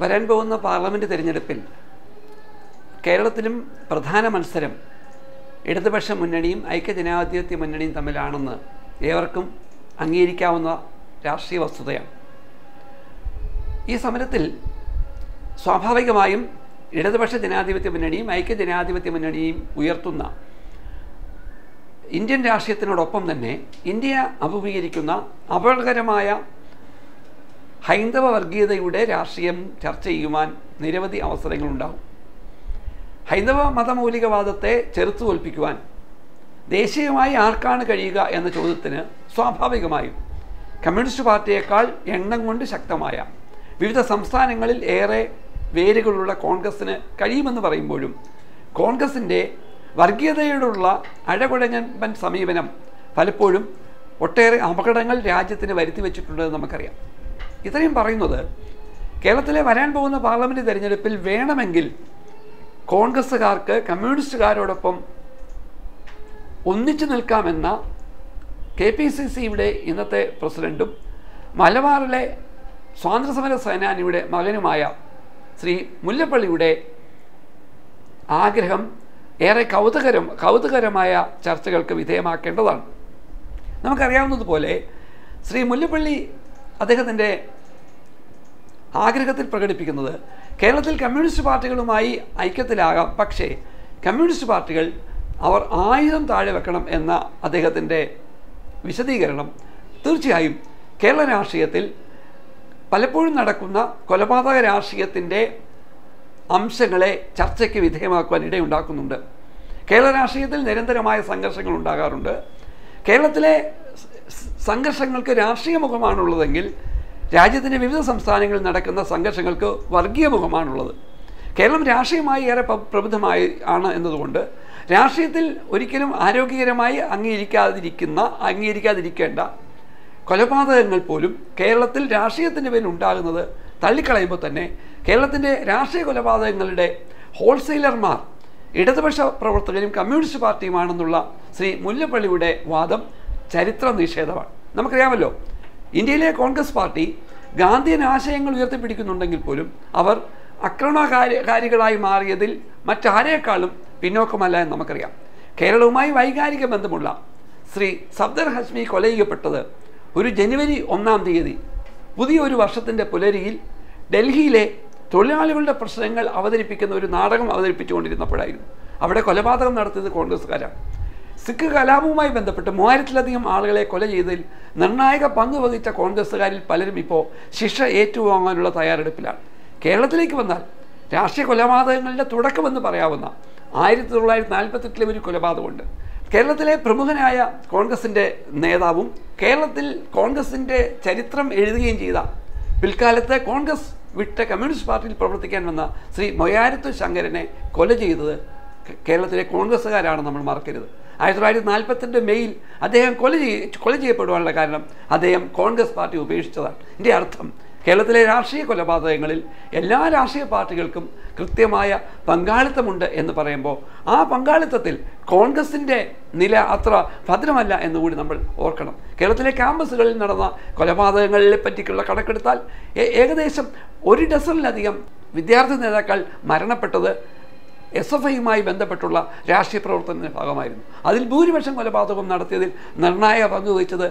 വരാൻ പോകുന്ന പാർലമെൻറ്റ് തിരഞ്ഞെടുപ്പിൽ കേരളത്തിലും പ്രധാന മത്സരം ഇടതുപക്ഷ മുന്നണിയും ഐക്യജനാധിപത്യ മുന്നണിയും തമ്മിലാണെന്ന് ഏവർക്കും അംഗീകരിക്കാവുന്ന രാഷ്ട്രീയ വസ്തുതയാണ്. ഈ സമരത്തിൽ സ്വാഭാവികമായും ഇടതുപക്ഷ ജനാധിപത്യ മുന്നണിയും ഐക്യജനാധിപത്യ മുന്നണിയും ഉയർത്തുന്ന ഇന്ത്യൻ രാഷ്ട്രീയത്തിനോടൊപ്പം തന്നെ ഇന്ത്യ അഭിമുഖീകരിക്കുന്ന അപകടകരമായ ഹൈന്ദവ വർഗീയതയുടെ രാഷ്ട്രീയം ചർച്ച ചെയ്യുവാൻ നിരവധി അവസരങ്ങളുണ്ടാകും. ഹൈന്ദവ മതമൗലികവാദത്തെ ചെറുത്തു തോൽപ്പിക്കുവാൻ ദേശീയമായി ആർക്കാണ് കഴിയുക എന്ന ചോദ്യത്തിന് സ്വാഭാവികമായും കമ്മ്യൂണിസ്റ്റ് പാർട്ടിയേക്കാൾ എണ്ണം കൊണ്ട് ശക്തമായ വിവിധ സംസ്ഥാനങ്ങളിൽ ഏറെ വേരുകളുള്ള കോൺഗ്രസ്സിന് കഴിയുമെന്ന് പറയുമ്പോഴും കോൺഗ്രസിൻ്റെ വർഗീയതയോടുള്ള അഴകുഴഞ്ഞൻ സമീപനം പലപ്പോഴും ഒട്ടേറെ അപകടങ്ങൾ രാജ്യത്തിന് വരുത്തി വച്ചിട്ടുണ്ടെന്ന് നമുക്കറിയാം. ഇത്രയും പറയുന്നത് കേരളത്തിലെ വരാൻ പോകുന്ന പാർലമെൻറ്റ് തിരഞ്ഞെടുപ്പിൽ വേണമെങ്കിൽ കോൺഗ്രസ്സുകാർക്ക് കമ്മ്യൂണിസ്റ്റുകാരോടൊപ്പം ഒന്നിച്ചു നിൽക്കാമെന്ന KPCCയുടെ ഇന്നത്തെ പ്രസിഡൻറ്റും മലബാറിലെ സ്വാതന്ത്ര്യസമര സേനാനിയുടെ മകനുമായ ശ്രീ മുല്ലപ്പള്ളിയുടെ ആഗ്രഹം ഏറെ കൗതുകരമായ ചർച്ചകൾക്ക് വിധേയമാക്കേണ്ടതാണ്. നമുക്കറിയാവുന്നതുപോലെ ശ്രീ മുല്ലപ്പള്ളി അദ്ദേഹത്തിൻ്റെ ആഗ്രഹത്തിൽ പ്രകടിപ്പിക്കുന്നത് കേരളത്തിൽ കമ്മ്യൂണിസ്റ്റ് പാർട്ടികളുമായി ഐക്യത്തിലാകാം, പക്ഷേ കമ്മ്യൂണിസ്റ്റ് പാർട്ടികൾ അവർ ആയുധം താഴെ വെക്കണം എന്ന അദ്ദേഹത്തിൻ്റെ വിശദീകരണം തീർച്ചയായും കേരള രാഷ്ട്രീയത്തിൽ പലപ്പോഴും നടക്കുന്ന കൊലപാതക രാഷ്ട്രീയത്തിൻ്റെ അംശങ്ങളെ ചർച്ചയ്ക്ക് വിധേയമാക്കുവാൻ ഇടയുണ്ടാക്കുന്നുണ്ട്. കേരള രാഷ്ട്രീയത്തിൽ നിരന്തരമായ സംഘർഷങ്ങൾ ഉണ്ടാകാറുണ്ട്. കേരളത്തിലെ സംഘർഷങ്ങൾക്ക് രാഷ്ട്രീയ മുഖമാണുള്ളതെങ്കിൽ രാജ്യത്തിൻ്റെ വിവിധ സംസ്ഥാനങ്ങളിൽ നടക്കുന്ന സംഘർഷങ്ങൾക്ക് വർഗീയ മുഖമാണുള്ളത്. കേരളം രാഷ്ട്രീയമായി ഏറെ പ്രബുദ്ധമായി ആണ് എന്നതുകൊണ്ട് രാഷ്ട്രീയത്തിൽ ഒരിക്കലും ആരോഗ്യകരമായി അംഗീകരിക്കാതിരിക്കേണ്ട കൊലപാതകങ്ങൾ പോലും കേരളത്തിൽ രാഷ്ട്രീയത്തിൻ്റെ പേരിൽ ഉണ്ടാകുന്നത് തള്ളിക്കളയുമ്പോൾ തന്നെ കേരളത്തിൻ്റെ രാഷ്ട്രീയ കൊലപാതകങ്ങളുടെ ഹോൾസെയിലർമാർ ഇടതുപക്ഷ പ്രവർത്തകരും കമ്മ്യൂണിസ്റ്റ് പാർട്ടിയുമാണെന്നുള്ള ശ്രീ മുല്ലപ്പള്ളിയുടെ വാദം ചരിത്ര നിഷേധമാണ്. നമുക്കറിയാമല്ലോ, ഇന്ത്യയിലെ കോൺഗ്രസ് പാർട്ടി ഗാന്ധിയൻ ആശയങ്ങൾ ഉയർത്തിപ്പിടിക്കുന്നുണ്ടെങ്കിൽ പോലും അവർ ആക്രമണകാരികളായി മാറിയതിൽ മറ്റാരേക്കാളും പിന്നോക്കമല്ല എന്ന് നമുക്കറിയാം. കേരളവുമായി വൈകാരിക ബന്ധമുള്ള ശ്രീ സഫ്ദർ ഹഷ്മി കൊല ചെയ്യപ്പെട്ടത് ഒരു ജനുവരി 1-ാം തീയതി പുതിയൊരു വർഷത്തിൻ്റെ പുലരിയിൽ ഡൽഹിയിലെ തൊഴിലാളികളുടെ പ്രശ്നങ്ങൾ അവതരിപ്പിക്കുന്ന ഒരു നാടകം അവതരിപ്പിച്ചുകൊണ്ടിരുന്നപ്പോഴായിരുന്നു. അവിടെ കൊലപാതകം നടത്തിയത് കോൺഗ്രസ്സുകാരാണ്. സിഖ് കലാപവുമായി ബന്ധപ്പെട്ട് 3000-ലധികം ആളുകളെ കൊല ചെയ്തതിൽ നിർണായക പങ്ക് വഹിച്ച കോൺഗ്രസ്സുകാരിൽ പലരും ഇപ്പോൾ ശിക്ഷ ഏറ്റുവാങ്ങാനുള്ള തയ്യാറെടുപ്പിലാണ്. കേരളത്തിലേക്ക് വന്നാൽ രാഷ്ട്രീയ കൊലപാതകങ്ങളുടെ തുടക്കമെന്ന് പറയാവുന്ന 1948 ഒരു കൊലപാതകമുണ്ട്. കേരളത്തിലെ പ്രമുഖനായ കോൺഗ്രസിൻ്റെ നേതാവും കേരളത്തിൽ കോൺഗ്രസിൻ്റെ ചരിത്രം എഴുതുകയും ചെയ്ത പിൽക്കാലത്ത് കോൺഗ്രസ് വിട്ട കമ്മ്യൂണിസ്റ്റ് പാർട്ടിയിൽ പ്രവർത്തിക്കാൻ വന്ന ശ്രീ മൊയാരത്ത് ശങ്കരനെ കൊല ചെയ്തത് കേരളത്തിലെ കോൺഗ്രസ്സുകാരാണ്, നമ്മൾ മറക്കരുത്. 1942 മെയ്യിൽ അദ്ദേഹം കൊല ചെയ്യപ്പെടുവാനുള്ള കാരണം അദ്ദേഹം കോൺഗ്രസ് പാർട്ടി ഉപേക്ഷിച്ചതാണ്. ഇതിൻ്റെ അർത്ഥം കേരളത്തിലെ രാഷ്ട്രീയ കൊലപാതകങ്ങളിൽ എല്ലാ രാഷ്ട്രീയ പാർട്ടികൾക്കും കൃത്യമായ പങ്കാളിത്തമുണ്ട് എന്ന് പറയുമ്പോൾ ആ പങ്കാളിത്തത്തിൽ കോൺഗ്രസിൻ്റെ നില അത്ര ഭദ്രമല്ല എന്നുകൂടി നമ്മൾ ഓർക്കണം. കേരളത്തിലെ ക്യാമ്പസുകളിൽ നടന്ന കൊലപാതകങ്ങളെ പറ്റിയുള്ള കണക്കെടുത്താൽ ഏകദേശം 1 ഡസനിലധികം വിദ്യാർത്ഥി നേതാക്കൾ മരണപ്പെട്ടത് SFIയുമായി ബന്ധപ്പെട്ടുള്ള രാഷ്ട്രീയ പ്രവർത്തനത്തിൻ്റെ ഭാഗമായിരുന്നു. അതിൽ ഭൂരിപക്ഷം കൊലപാതകം നടത്തിയതിൽ നിർണായക പങ്ക് വഹിച്ചത്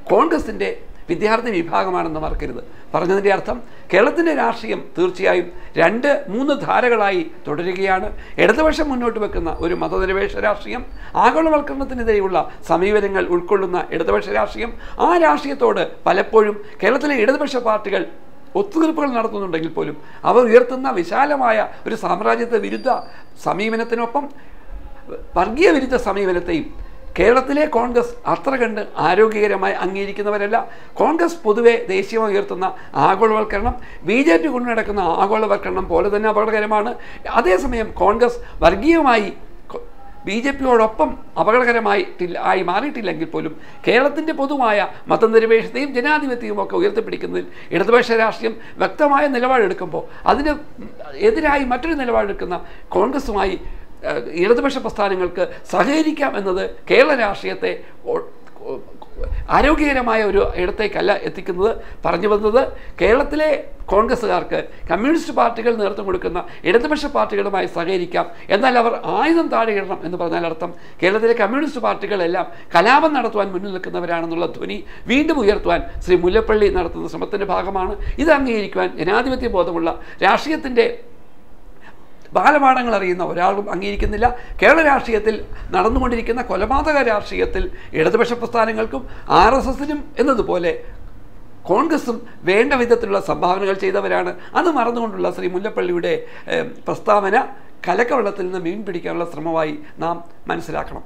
കോൺഗ്രസിൻ്റെ വിദ്യാർത്ഥി വിഭാഗമാണെന്ന് മറക്കരുത്. പറഞ്ഞതിൻ്റെ അർത്ഥം കേരളത്തിൻ്റെ രാഷ്ട്രീയം തീർച്ചയായും 2-3 ധാരകളായി തുടരുകയാണ്. ഇടതുപക്ഷം മുന്നോട്ട് വെക്കുന്ന ഒരു മതനിരപേക്ഷ രാഷ്ട്രീയം, ആഗോളവൽക്കരണത്തിനെതിരെയുള്ള സമീപനങ്ങൾ ഉൾക്കൊള്ളുന്ന ഇടതുപക്ഷ രാഷ്ട്രീയം, ആ രാഷ്ട്രീയത്തോട് പലപ്പോഴും കേരളത്തിലെ ഇടതുപക്ഷ പാർട്ടികൾ ഒത്തുതീർപ്പുകൾ നടത്തുന്നുണ്ടെങ്കിൽ പോലും അവർ ഉയർത്തുന്ന വിശാലമായ ഒരു സാമ്രാജ്യത്വ വിരുദ്ധ സമീപനത്തിനൊപ്പം വർഗീയ വിരുദ്ധ സമീപനത്തെയും കേരളത്തിലെ കോൺഗ്രസ് അത്ര കണ്ട് ആരോഗ്യകരമായി അംഗീകരിക്കുന്നവരല്ല. കോൺഗ്രസ് പൊതുവെ ദേശീയമായി ഉയർത്തുന്ന ആഗോളവൽക്കരണം BJP കൊണ്ടു നടക്കുന്ന ആഗോളവൽക്കരണം പോലെ തന്നെ അപകടകരമാണ്. അതേസമയം കോൺഗ്രസ് വർഗീയമായി BJPയോടൊപ്പം ആയി മാറിയിട്ടില്ലെങ്കിൽ പോലും കേരളത്തിൻ്റെ പൊതുവായ മതനിരപേക്ഷതയും ജനാധിപത്യവും ഒക്കെ ഉയർത്തിപ്പിടിക്കുന്നതിൽ ഇടതുപക്ഷ രാഷ്ട്രീയം വ്യക്തമായ നിലപാടെടുക്കുമ്പോൾ അതിന് എതിരായി മറ്റൊരു നിലപാടെടുക്കുന്ന കോൺഗ്രസുമായി ഇടതുപക്ഷ പ്രസ്ഥാനങ്ങൾക്ക് സഹകരിക്കാം എന്നത് കേരള രാഷ്ട്രീയത്തെ ആരോഗ്യകരമായ ഒരു ഇടത്തേക്കല്ല എത്തിക്കുന്നത്. പറഞ്ഞു വന്നത്, കേരളത്തിലെ കോൺഗ്രസ്സുകാർക്ക് കമ്മ്യൂണിസ്റ്റ് പാർട്ടികൾ നേതൃത്വം കൊടുക്കുന്ന ഇടതുപക്ഷ പാർട്ടികളുമായി സഹകരിക്കാം, എന്നാൽ അവർ ആയുധം താഴെയിടണം എന്ന് പറഞ്ഞാൽ അർത്ഥം കേരളത്തിലെ കമ്മ്യൂണിസ്റ്റ് പാർട്ടികളെല്ലാം കലാപം നടത്തുവാൻ മുന്നിൽ നിൽക്കുന്നവരാണെന്നുള്ള ധ്വനി വീണ്ടും ഉയർത്തുവാൻ ശ്രീ മുല്ലപ്പള്ളി നടത്തുന്ന ശ്രമത്തിൻ്റെ ഭാഗമാണ്. ഇത് അംഗീകരിക്കുവാൻ ജനാധിപത്യ ബോധമുള്ള രാഷ്ട്രീയത്തിൻ്റെ ബാലപാഠങ്ങൾ അറിയുന്ന ഒരാളും അംഗീകരിക്കുന്നില്ല. കേരള രാഷ്ട്രീയത്തിൽ നടന്നുകൊണ്ടിരിക്കുന്ന കൊലപാതക രാഷ്ട്രീയത്തിൽ ഇടതുപക്ഷ പ്രസ്ഥാനങ്ങൾക്കും RSSനും എന്നതുപോലെ കോൺഗ്രസും വേണ്ട വിധത്തിലുള്ള സംഭാവനകൾ ചെയ്തവരാണ്. അത് മറന്നുകൊണ്ടുള്ള ശ്രീ മുല്ലപ്പള്ളിയുടെ പ്രസ്താവന കലക്കവെള്ളത്തിൽ നിന്ന് മീൻ പിടിക്കാനുള്ള ശ്രമമായി നാം മനസ്സിലാക്കണം.